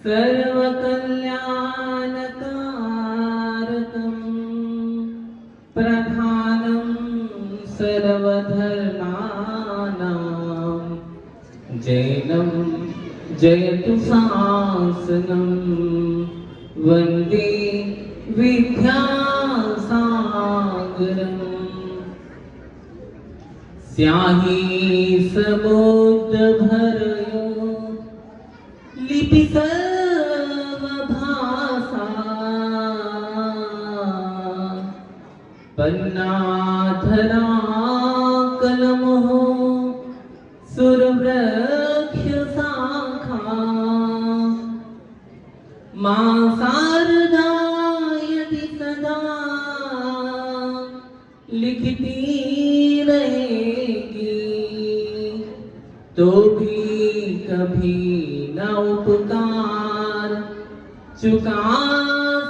सर्वकल्याणकारकं प्रधानं सर्वधर्माणां जैनं जयतु शासनं वन्दे विद्यासागरम्। स्याही समुद्र भरयो लिपि सर्वभाषा पन्नाधरा कलमो सुरवृक्ष शाखा मां शारदा यदि सदा लिखती रहेगी तो भी कभी न उपकार चुका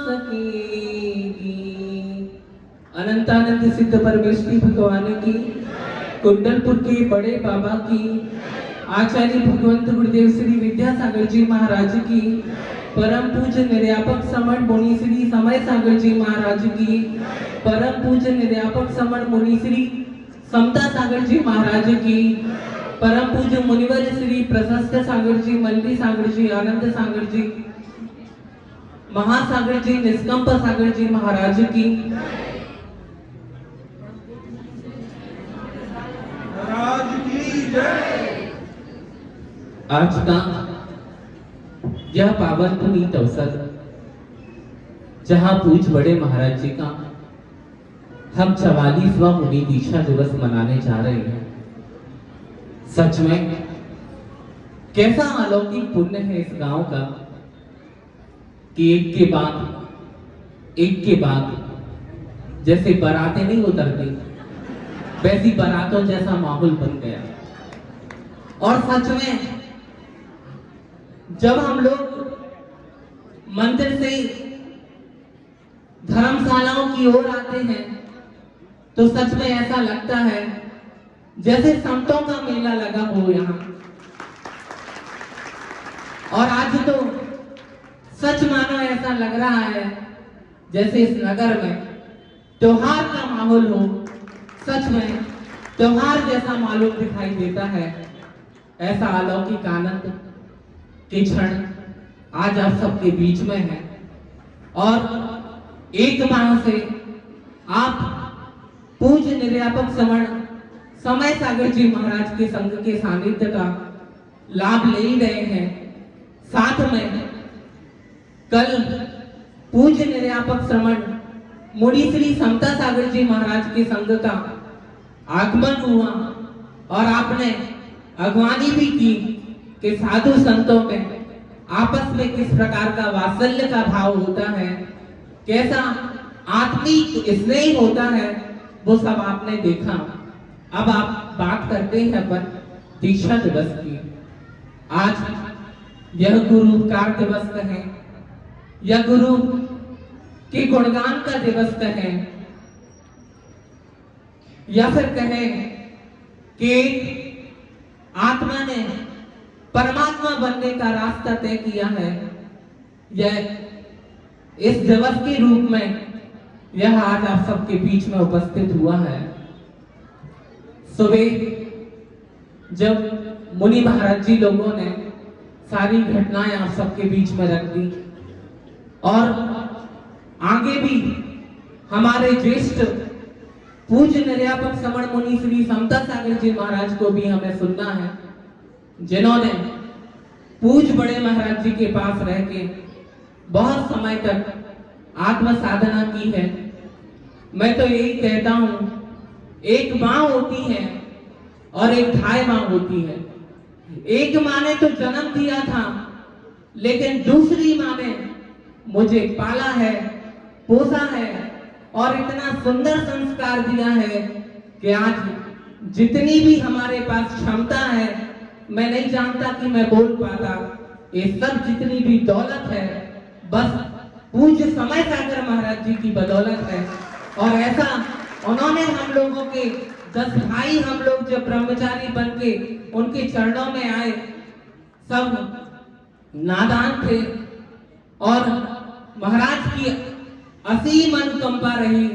सकेगी। अनंतानंद सिद्ध परमेश्वरी भगवान की, कुंडलपुर के बड़े बाबा की, आचार्य भगवंत गुरुदेव श्री विद्यासागर जी महाराज की, परम पूज्य निर्यापक समण मुनि श्री समय सागर जी महाराज की, परम पूज्य निर्यापक समण मुनि श्री समता सागर जी महाराज की, परम पूज्य मुनिवर श्री प्रशस्त सागर जी, मल्ली सागर जी, आनंद सागर जी, महासागर जी, निष्कंप सागर जी महाराज की, आज का यह पावन पुनीत अवसर जहां पूज बड़े महाराज जी का हम 44वां मुनि दीक्षा दिवस मनाने जा रहे हैं, सच में कैसा अलौकिक पुण्य है इस गांव का कि एक के बाद जैसे बारातें नहीं उतरती वैसी बारातों जैसा माहौल बन गया। और सच में जब हम लोग मंदिर से धर्मशालाओं की ओर आते हैं तो सच में ऐसा लगता है जैसे संतों का मेला लगा हो यहाँ। और आज तो सच मानो ऐसा लग रहा है जैसे इस नगर में त्योहार का माहौल हो। सच में त्योहार जैसा मालूम दिखाई देता है। ऐसा अलौकिक आनंद के क्षण आज आप सबके बीच में है। और एक माह से आप पूज्य निर्यापक समण समय सागर जी महाराज के संघ के सानिध्य का लाभ ले ही रहे हैं। साथ में कल पूज्य निर्यापक समण मुनि श्री समता सागर जी महाराज के संघ का आगमन हुआ और आपने अगवानी भी की कि साधु संतों में आपस में किस प्रकार का वात्सल्य का भाव होता है, कैसा आत्मिक स्नेह होता है, वो सब आपने देखा। अब आप बात करते हैं अपन दीक्षा दिवस की। आज यह गुरु उपकार दिवस कहें या गुरु के गुणगान का दिवस कहें या फिर कहें कि आत्मा ने परमात्मा बनने का रास्ता तय किया है, यह इस दिवस के रूप में यह आज आप सबके बीच में उपस्थित हुआ है। सुबह जब मुनि महाराज जी लोगों ने सारी घटनाएं आप सबके बीच में रख दी और आगे भी हमारे ज्येष्ठ पूज्य निर्यापक समण मुनि श्री समता सागर जी महाराज को भी हमें सुनना है, जिन्होंने पूज्य बड़े महाराज जी के पास रह के बहुत समय तक आत्म साधना की है। मैं तो यही कहता हूं, एक माँ होती है और एक ढाई माँ होती है। एक माँ ने तो जन्म दिया था, लेकिन दूसरी माँ ने मुझे पाला है, पोसा है और इतना सुंदर संस्कार दिया है कि आज जितनी भी हमारे पास क्षमता है, मैं नहीं जानता कि मैं बोल पाता, ये सब जितनी भी दौलत है बस पूज्य समय सागर महाराज जी की बदौलत है। और ऐसा उन्होंने हम लोगों के 10 भाई, हम लोग जब ब्रह्मचारी बन के उनके चरणों में आए, सब नादान थे, और महाराज की असीम अनुकंपा रही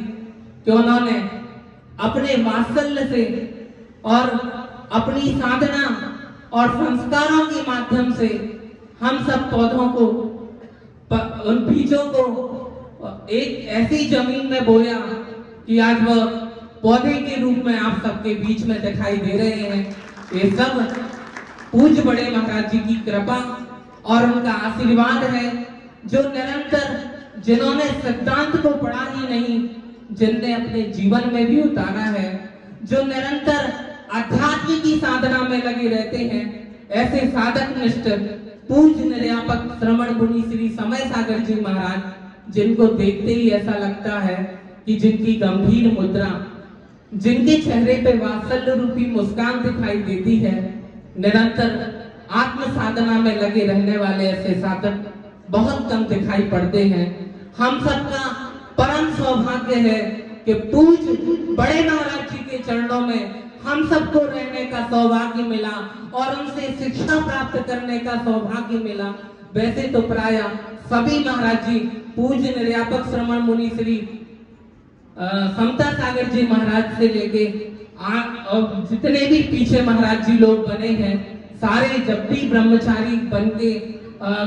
कि उन्होंने अपने वात्सल्य से और अपनी साधना और संस्कारों के माध्यम से हम सब पौधों को, उन बीजों को एक ऐसी जमीन में बोया कि आज वह पौधे के रूप में आप सबके बीच में दिखाई दे रहे हैं। ये सब पूज्य बड़े महाराज जी की कृपा और उनका आशीर्वाद है, जो निरंतर, जिन्होंने सिद्धांत को पढ़ा ही नहीं, जिनने अपने जीवन में भी उतारा है, जो निरंतर अध्यात्म की साधना में लगे रहते हैं, ऐसे साधक निष्ठ पूज्य निर्यापक श्रमण मुनि श्री समय सागर जी महाराज, जिनको देखते ही ऐसा लगता है कि जिनकी गंभीर मुद्रा, जिनके चेहरे पे वात्सल्य रूपी मुस्कान दिखाई देती है, निरंतर आत्म साधना में लगे रहने वाले ऐसे साधक बहुत कम दिखाई पड़ते हैं। हम सबका परम सौभाग्य है कि पूज्य बड़े महाराज जी के चरणों में हम सबको रहने का सौभाग्य मिला और उनसे शिक्षा प्राप्त करने का सौभाग्य मिला। वैसे तो प्राय सभी महाराज जी, पूज्य निर्यापक श्रमण मुनि श्री समता सागर जी महाराज से लेके जितने भी पीछे महाराज जी लोग बने हैं, सारे जब भी ब्रह्मचारी बन के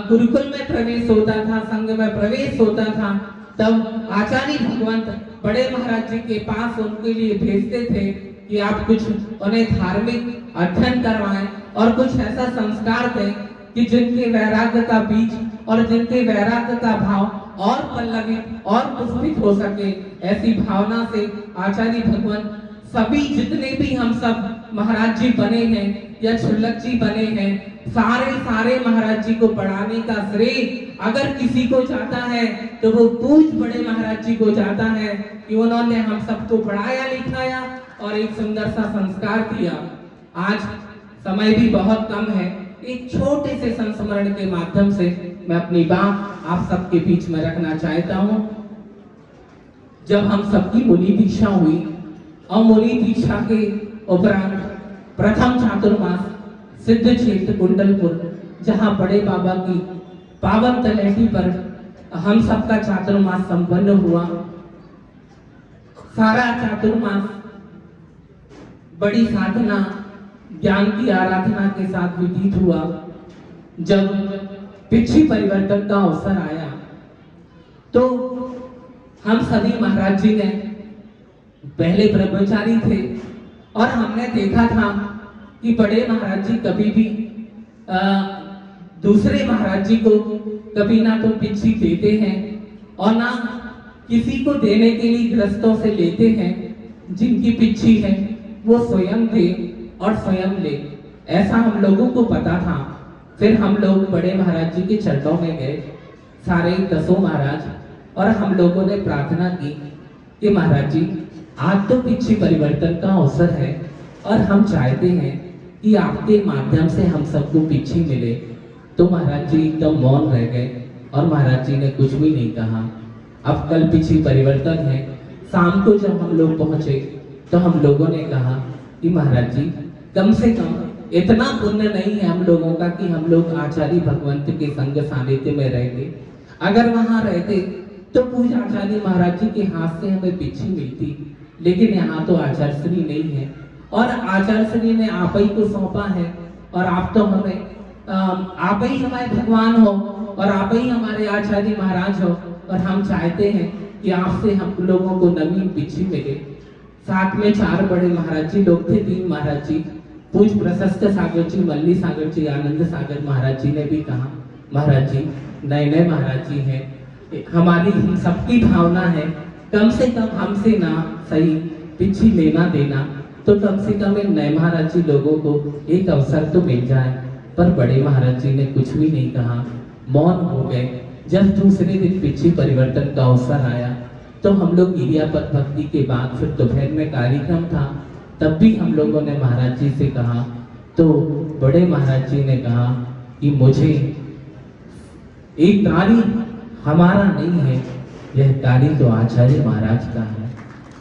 गुरुकुल में प्रवेश होता था, संघ में प्रवेश होता था, तब आचार्य भगवंत बड़े महाराज जी के पास उनके लिए भेजते थे कि आप कुछ उन्हें धार्मिक अध्ययन करवाएं और कुछ ऐसा संस्कार दें कि जिनके वैराग्य का बीज और जिनके वैराग्य का भाव और पल्लवित और पुष्पित हो सके। ऐसी भावना से आचार्य भगवान सभी जितने भी हम सब महाराज जी बने हैं या छुल्लक जी बने हैं, सारे महाराज जी को पढ़ाने का श्रेय अगर किसी को जाता है तो वो पूज्य बड़े महाराज जी को जाता है कि उन्होंने हम सबको पढ़ाया लिखाया और एक सुंदर सा संस्कार दिया। आज समय भी बहुत कम है, एक छोटे से संस्मरण के माध्यम से मैं अपनी बात आप सबके बीच में रखना चाहता हूँ। जब हम सबकी मुनि दीक्षा हुई और मुनि दीक्षा के उपरांत प्रथम चातुर्मास सिद्ध क्षेत्र कुंडलपुर, जहाँ बड़े बाबा की पावन तलहटी पर हम सबका चातुर्मास संपन्न हुआ। सारा चातुर्मास बड़ी साधना, ज्ञान की आराधना के साथ व्यतीत हुआ। जब पिछी परिवर्तन का अवसर आया तो हम सभी महाराज जी ने, पहले ब्रह्मचारी थे और हमने देखा था कि बड़े महाराज जी कभी भी दूसरे महाराज जी को कभी ना तो पिछी देते हैं और ना किसी को देने के लिए ग्रस्तों से लेते हैं। जिनकी पिछी है वो स्वयं दे और स्वयं ले, ऐसा हम लोगों को पता था। फिर हम लोग बड़े महाराज जी के चरणों में गए, सारे 10 महाराज, और हम लोगों ने प्रार्थना की कि महाराज जी आज तो पिछी परिवर्तन का अवसर है और हम चाहते हैं कि आपके माध्यम से हम सबको पिछी मिले। तो महाराज जी एकदम मौन रह गए और महाराज जी ने कुछ भी नहीं कहा। अब कल पिछी परिवर्तन है। शाम को जब हम लोग पहुंचे तो हम लोगों ने कहा कि महाराज जी कम से कम इतना पुण्य नहीं है हम लोगों का कि हम लोग आचार्य भगवंत के संग सानिध्य में रहते। अगर वहां रहते तो पूज्य आचार्य महाराज जी के हाथ से हमें पिछी मिलती, लेकिन यहाँ तो आचार्य श्री नहीं है और आचार्य श्री ने आप ही को सौंपा है और आप तो हमें आप ही हमारे भगवान हो और आप ही हमारे आचार्य महाराज हो और हम चाहते हैं कि आपसे हम लोगों को नवीन पिछी मिले। साथ में 4 बड़े महाराज जी लोग थे, 3 महाराज जी, पूज्य प्रशस्त सागर जी, मल्ली सागर जी, आनंद सागर महाराज जी ने भी कहा महाराज जी नए महाराज जी हैं, हमारी हम सबकी भावना है कम से कम हमसे ना सही पिछी लेना देना, तो कम से कम इन नए महाराज जी लोगों को एक अवसर तो मिल जाए। पर बड़े महाराज जी ने कुछ भी नहीं कहा, मौन हो गए। जब दूसरे दिन पिछी परिवर्तन का अवसर आया तो हम लोग गिरियापद भक्ति के बाद फिर दोपहर में कार्यक्रम था, तब भी हम लोगों ने महाराज जी से कहा तो बड़े महाराज जी ने कहा कि मुझे एक कार्य हमारा नहीं है, यह कार्य तो आचार्य महाराज का है।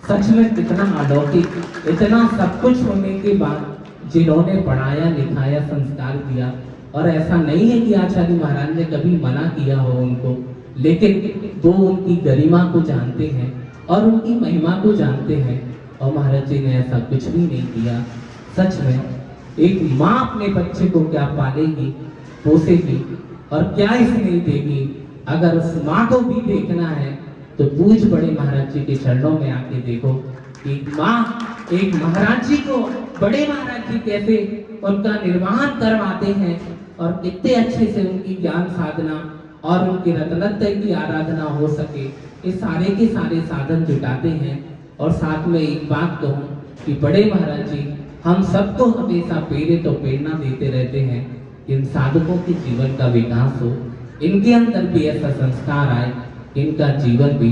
सच में कितना अलौकिक, इतना सब कुछ होने के बाद जिन्होंने पढ़ाया लिखाया संस्कार दिया, और ऐसा नहीं है कि आचार्य महाराज ने कभी मना किया हो उनको, लेकिन वो उनकी गरिमा को जानते हैं और उनकी महिमा को जानते हैं। और महाराज जी ने ऐसा कुछ भी नहीं किया। सच में एक माँ अपने बच्चे को क्या पालेगी, पोसेगी और क्या इसमें देगी। अगर उस माँ को भी देखना है तो पूज बड़े महाराज जी के चरणों में आके देखो कि माँ एक महाराज जी को, बड़े महाराज जी कैसे उनका निर्वहन करवाते हैं और कितने अच्छे से उनकी ज्ञान साधना और उनके रत्नत्रय की आराधना हो सके, ये सारे के सारे साधन जुटाते हैं। और साथ में एक बात कहूँ कि बड़े महाराज जी हम सबको हमेशा प्रेरित और प्रेरणा देते रहते हैं। इन साधकों के जीवन का विकास हो, इनके अंदर भी ऐसा संस्कार आए, इनका जीवन भी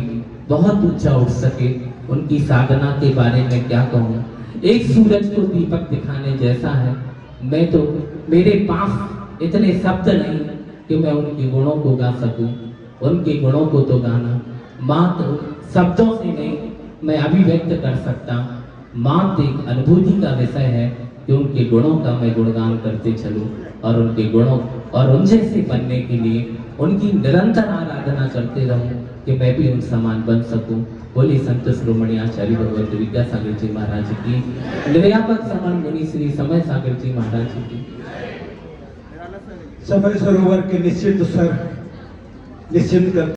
बहुत ऊंचा उठ सके। उनकी साधना के बारे में क्या कहूँ, एक सूरज को दीपक दिखाने जैसा है। मैं तो, मेरे पास इतने शब्द नहीं कि मैं उनके गुणों को गा सकूं। उनके गुणों को तो गाना मात्र शब्दों से नहीं मैं अभिव्यक्त कर सकता, मात्र एक अनुभूति का विषय है कि उनके गुणों का मैं गुणगान करते चलूं और उनके गुणों और उन जैसे बनने के लिए उनकी निरंतर आराधना करते रहूं कि मैं भी उन समान बन सकूं। बोली संत शिरोमणि आचार्य भगवत विद्यासागर जी महाराज की, निर्यापक समान मुनि श्री समय सागर जी महाराज की। समय सरोवर के निश्चिंत सर निश्चिंत कर